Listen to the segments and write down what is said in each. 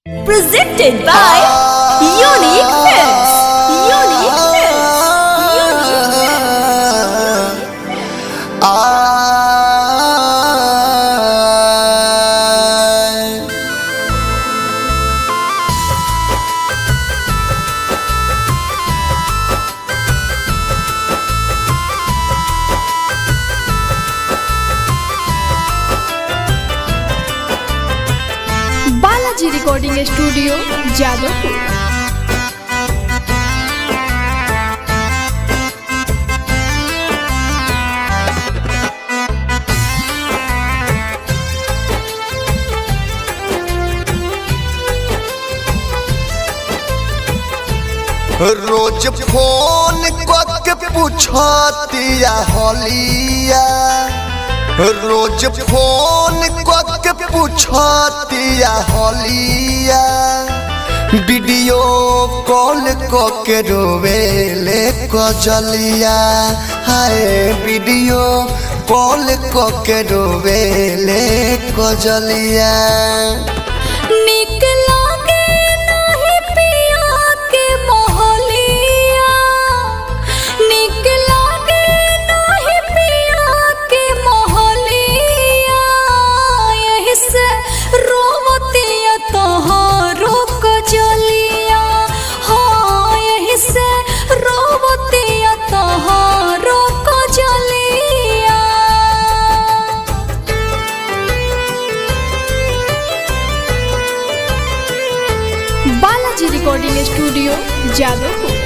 Presented by Unique Films. Unique Films. Unique Balaji recording studio Jadavpur. रोज phone करके पूछतिया हलिया, रोज फोन करके पूछतिया हलिया, वीडियो कॉल करके रोवेले कजलिया, हाय वीडियो कॉल करके रोवेले कजलिया। Balaji recording studio Jadavpur.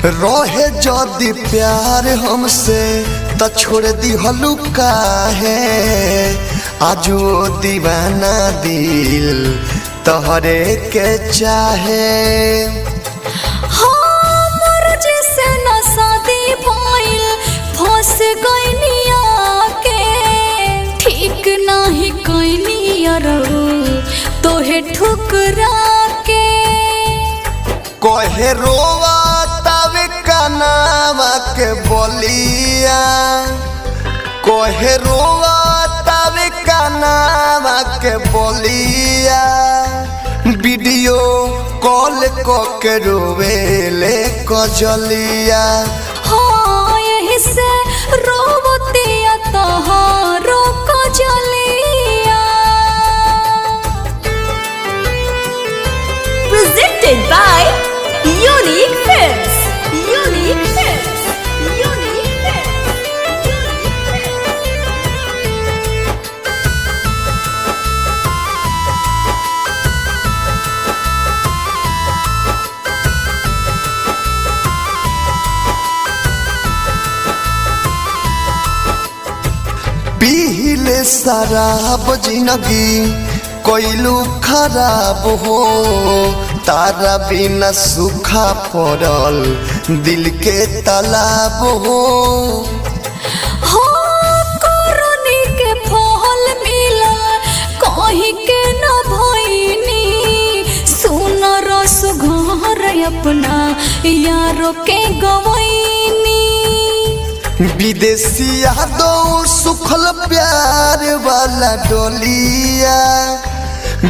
रहे जदि प्यार हमसे त छोड़ दी हलुका है, आजो दीवाना दिल तोहरे के चाहे। जैसे न शादी भइल फंस गइनिया के, ठीक नाही कइनिया तोहे ठुकरा के। कहे रोवा तवे कनावा के बोलिया, कहे रोवा तवे कनावा के बोलिया, वीडियो कॉल करके रोवेले कजलिया। हाँ यही से रोवतिया तोहरो Kajaliya. Presented by Unique Films. Unique Films. Unique Films. पीले शराब जिंदगी कोइलू खराब हो, तारा बिना सूखा पड़ल दिल के तालाब हो। हो कोरोनी के फल मिला कहीं के न भइनी, सुन रस घर अपना यारों के गवैनी। विदेशी यादों सुखल प्यार वाला डोलिया,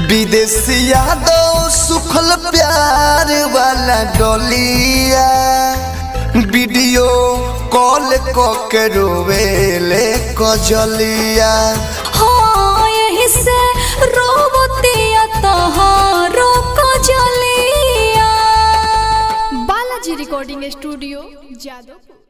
विदेशी यादों सुखल प्यार वाला डोलिया, वीडियो कॉल करके रोवेले कजलिया। हाँ यही से रोवतिया तोहरो कजलिया। Balaji recording studio Jadavpur.